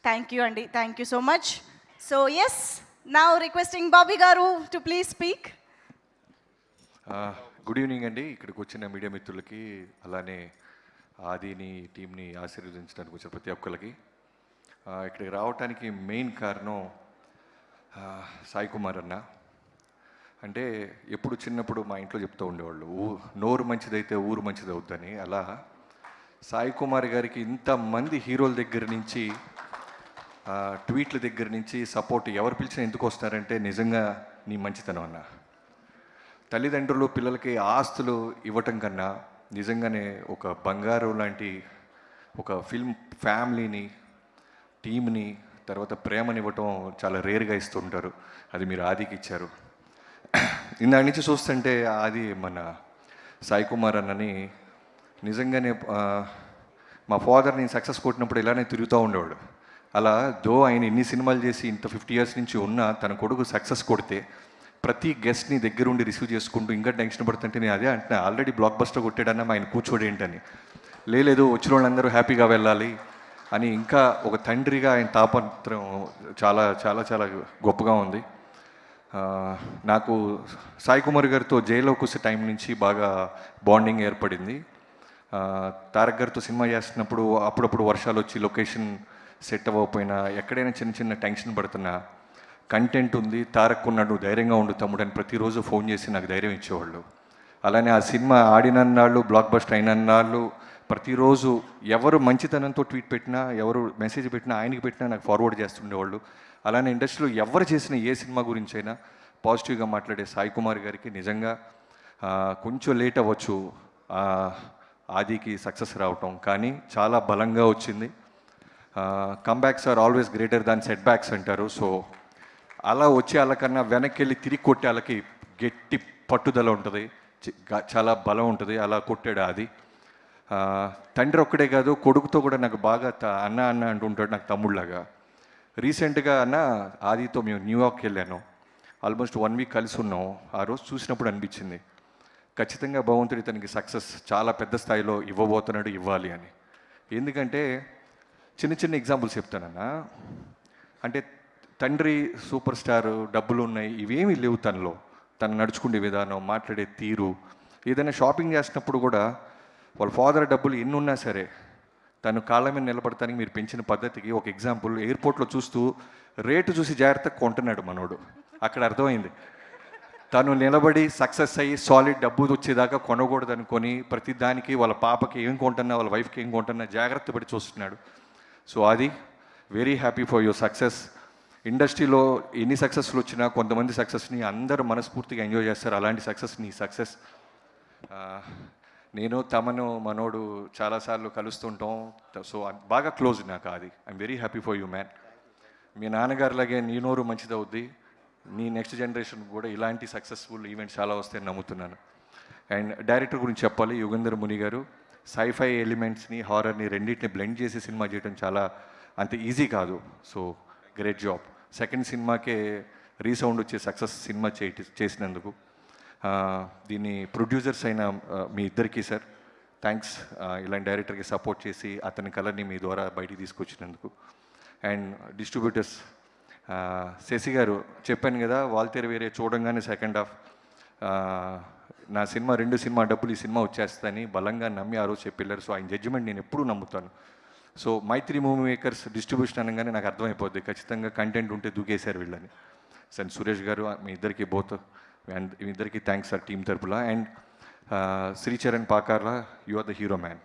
Thank you, Andy. Thank you so much. So, yes, now requesting Bobby Garu to please speak. Good evening అండి. ఇక్కడికి వచ్చిన media మిత్రులకి, అలానే ఆదిని టీంని ఆశీర్వదించడానికి వచ్చిన ప్రతి ఒక్కరికి, ఇక్కడికి రావడానికి మెయిన్ కారణం సాయి కుమార్ అన్న. అంటే ఎప్పుడు చిన్నప్పుడు మా ఇంట్లో చెప్తూ ఉండేవాళ్ళు, నోరు మంచిదైతే ఊరు మంచిది అవుద్దని. అలా సాయి కుమార్ గారికి ఇంతమంది హీరోల దగ్గర నుంచి, ట్వీట్ల దగ్గర నుంచి సపోర్ట్ ఎవరు పిలిచినా ఎందుకు వస్తున్నారంటే నిజంగా నీ మంచితనం అన్న. తల్లిదండ్రులు పిల్లలకి ఆస్తులు ఇవ్వటం కన్నా నిజంగానే ఒక బంగారు లాంటి ఒక ఫిల్మ్ ఫ్యామిలీని, టీంని, తర్వాత ప్రేమని ఇవ్వటం చాలా రేర్గా ఇస్తుంటారు. అది మీరు ఆదికి ఇచ్చారు. ఇందాక నుంచి చూస్తుంటే ఆది మన సాయి కుమార్ అన్నని నిజంగానే మా ఫాదర్ నేను సక్సెస్ కొట్టినప్పుడు ఇలానే తిరుగుతూ ఉండేవాడు. అలా ఆయన ఎన్ని సినిమాలు చేసి ఇంత 50 years నుంచి ఉన్నా తన కొడుకు సక్సెస్ కొడితే ప్రతి గెస్ట్ని దగ్గరుండి రిసీవ్ చేసుకుంటూ ఇంకా టెన్షన్ పడుతుంటే నేను అదే అంటున్నా, ఆల్రెడీ బ్లాక్ బస్టర్ కొట్టాడన్నా ఆయన కూర్చోడు ఏంటని. లేదు వచ్చిన వాళ్ళందరూ హ్యాపీగా వెళ్ళాలి అని ఇంకా ఒక తండ్రిగా ఆయన తాపత్రం చాలా చాలా చాలా గొప్పగా ఉంది. నాకు సాయి కుమార్ గారితో జైల్లో కూసే టైం నుంచి బాగా బాండింగ్ ఏర్పడింది. తారక్ గారితో సినిమా చేస్తున్నప్పుడు అప్పుడప్పుడు వర్షాలు వచ్చి లొకేషన్ సెట్ అవ్వకపోయినా, ఎక్కడైనా చిన్న చిన్న టెన్షన్ పడుతున్నా, కంటెంట్ ఉంది, తారక్ ఉన్నాడు, ధైర్యంగా ఉండు తమ్ముడు అని ప్రతిరోజు ఫోన్ చేసి నాకు ధైర్యం ఇచ్చేవాళ్ళు. అలానే ఆ సినిమా ఆడినన్నాళ్ళు, బ్లాక్ బస్టర్ అయినన్నాళ్ళు ప్రతిరోజు ఎవరు మంచితనంతో ట్వీట్ పెట్టినా, ఎవరు మెసేజ్ పెట్టినా, ఆయనకి పెట్టినా నాకు ఫార్వర్డ్ చేస్తుండేవాళ్ళు. అలానే ఇండస్ట్రీలో ఎవరు చేసిన ఏ సినిమా గురించి అయినా పాజిటివ్గా మాట్లాడే సాయి కుమార్ గారికి నిజంగా కొంచెం లేట్ అవ్వచ్చు ఆదికి సక్సెస్ రావటం, కానీ చాలా బలంగా వచ్చింది. Comebacks are always greater than setbacks అంటారు. సో అలా వచ్చే వాళ్ళకన్నా వెనక్కి వెళ్ళి తిరిగి కొట్టే వాళ్ళకి గట్టి పట్టుదల ఉంటుంది, చాలా బలం ఉంటుంది. అలా కొట్టాడు ఆది. తండ్రి ఒక్కడే కాదు, కొడుకుతో కూడా నాకు బాగా అన్న అన్న అంటుంటాడు, నాకు తమ్ముళ్ళలాగా. రీసెంట్గా అన్న ఆదితో మేము న్యూయార్క్కి వెళ్ళాను. ఆల్మోస్ట్ 1 week కలిసి ఉన్నాం. ఆ రోజు చూసినప్పుడు అనిపించింది ఖచ్చితంగా భగవంతుడి తనకి సక్సెస్ చాలా పెద్ద స్థాయిలో ఇవ్వబోతున్నాడు, ఇవ్వాలి అని. ఎందుకంటే చిన్న చిన్న ఎగ్జాంపుల్స్ చెప్తానన్నా. అంటే తండ్రి సూపర్ స్టారు, డబ్బులు ఉన్నాయి, ఇవేమీ లేవు తనలో. తను నడుచుకునే విధానం, మాట్లాడే తీరు, ఏదైనా షాపింగ్ చేసినప్పుడు కూడా వాళ్ళ ఫాదర్ డబ్బులు ఎన్ని ఉన్నా సరే తను కాళ్ళ మీద నిలబడటానికి మీరు పెంచిన పద్ధతికి ఒక ఎగ్జాంపుల్, ఎయిర్పోర్ట్లో చూస్తూ రేటు చూసి జాగ్రత్తగా కొంటున్నాడు మనోడు. అక్కడ అర్థమైంది తను నిలబడి సక్సెస్ అయ్యి సాలిడ్ డబ్బు వచ్చేదాకా కొనకూడదు అనుకొని ప్రతి దానికి వాళ్ళ పాపకి ఏం కొంటున్నా, వాళ్ళ వైఫ్కి ఏం కొంటున్నా జాగ్రత్త పడి చూస్తున్నాడు. సో అది very happy for your success. ఇండస్ట్రీలో ఎన్ని సక్సెస్లు వచ్చినా కొంతమంది సక్సెస్ని అందరూ మనస్ఫూర్తిగా ఎంజాయ్ చేస్తారు. అలాంటి సక్సెస్ నీ సక్సెస్. నేను తమను మనోడు చాలాసార్లు కలుస్తుంటాం. సో బాగా క్లోజ్ నాకు అది. I'm very happy for you man. మీ నాన్నగారిలాగే నీ నోరు మంచిది అవుద్ది, నీ నెక్స్ట్ జనరేషన్ కూడా ఇలాంటి సక్సెస్ఫుల్ ఈవెంట్స్ చాలా వస్తాయని నమ్ముతున్నాను. అండ్ డైరెక్టర్ గురించి చెప్పాలి, యుగంధర్ ముని గారు. సైఫై ఎలిమెంట్స్ని, హారర్ని రెండింటిని బ్లెండ్ చేసి సినిమా చేయడం చాలా అంత ఈజీ కాదు. So great job. సెకండ్ సినిమాకే రీసౌండ్ వచ్చే సక్సెస్ సినిమా చేసినందుకు. దీన్ని ప్రొడ్యూసర్స్ అయిన మీ ఇద్దరికీ సార్ థ్యాంక్స్. ఇలాంటి డైరెక్టర్కి సపోర్ట్ చేసి అతని కలర్ని మీ ద్వారా బయటికి తీసుకొచ్చినందుకు. అండ్ డిస్ట్రిబ్యూటర్స్ శశి గారు, చెప్పాను కదా వాల్తేరు వేరే చూడంగానే సెకండ్ హాఫ్ నా సినిమా 2 సినిమా డబ్బులు ఈ సినిమా వచ్చేస్తాయని బలంగా నమ్మి ఆ రోజు చెప్పారు. సో ఆయన జడ్జిమెంట్ నేను ఎప్పుడూ నమ్ముతాను. సో మైత్రి మూవీ మేకర్స్ డిస్ట్రిబ్యూషన్ అనగానే నాకు అర్థమైపోద్ది ఖచ్చితంగా కంటెంట్ ఉంటే దూకేశారు వీళ్ళని. సార్ సురేష్ గారు, మీ ఇద్దరికి మీ ఇద్దరికి థ్యాంక్స్ సార్ టీం తరపున. అండ్ Sricharan Pakarla, you are the hero man.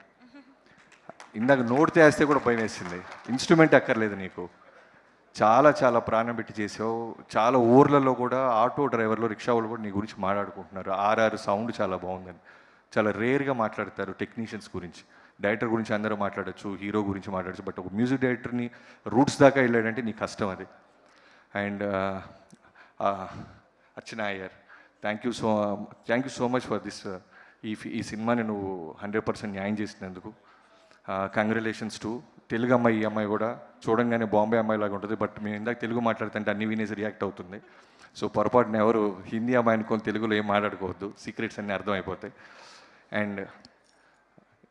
ఇందాక నోటితే వేస్తే కూడా భయం వేసింది. ఇన్స్ట్రుమెంట్ అక్కర్లేదు నీకు, చాలా చాలా ప్రాణం పెట్టి చేసావు. చాలా ఊర్లలో కూడా ఆటో డ్రైవర్లు, రిక్షా వాళ్ళు కూడా నీ గురించి మాట్లాడుకుంటున్నారు. ఆర్ఆర్ సౌండ్ చాలా బాగుందని. చాలా రేర్గా మాట్లాడతారు టెక్నీషియన్స్ గురించి. డైరెక్టర్ గురించి అందరూ మాట్లాడచ్చు, హీరో గురించి మాట్లాడచ్చు, బట్ ఒక మ్యూజిక్ డైరెక్టర్ని రూట్స్ దాకా వెళ్ళాడంటే నీ కష్టం అది. And Archana Iyer, thank you so much for this. ఈ సినిమాని నువ్వు 100% న్యాయం చేసినందుకు కంగ్రాచులేషన్స్ టు. తెలుగు అమ్మాయి, ఈ అమ్మాయి కూడా చూడంగానే బాంబే అమ్మాయి లాగా ఉంటుంది, బట్ మేము ఇందాక తెలుగు మాట్లాడుతుంటే అన్ని వినేసి రియాక్ట్ అవుతుంది. సో పొరపాటున ఎవరు హిందీ అమ్మాయి అనుకొని తెలుగులో ఏం మాట్లాడుకోవద్దు, సీక్రెట్స్ అన్నీ అర్థమైపోతాయి. అండ్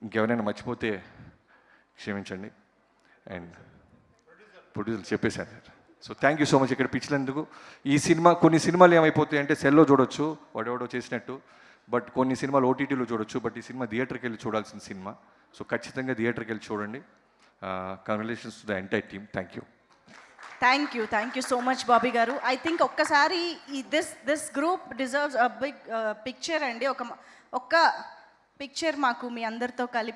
ఇంకెవరైనా మర్చిపోతే క్షమించండి. అండ్ ప్రొడ్యూసర్ చెప్పేశారు sir. So thank you so much ఇక్కడ పిచ్చినందుకు. ఈ సినిమా కొన్ని సినిమాలు ఏమైపోతాయి అంటే సెల్లో చూడొచ్చు వాడెవడో చేసినట్టు, బట్ కొన్ని సినిమాలు ఓటీటీలో చూడొచ్చు, బట్ ఈ సినిమా థియేటర్కి వెళ్ళి చూడాల్సిన సినిమా. సో ఖచ్చితంగా థియేటర్కి వెళ్ళి చూడండి. Congratulations to the entire team. Thank you so much Bobby garu. I think ఒక్కసారి ఈ this group deserves a big picture అండి. ఒక్క పిక్చర్ మాకు మీ అందరితో కలిపి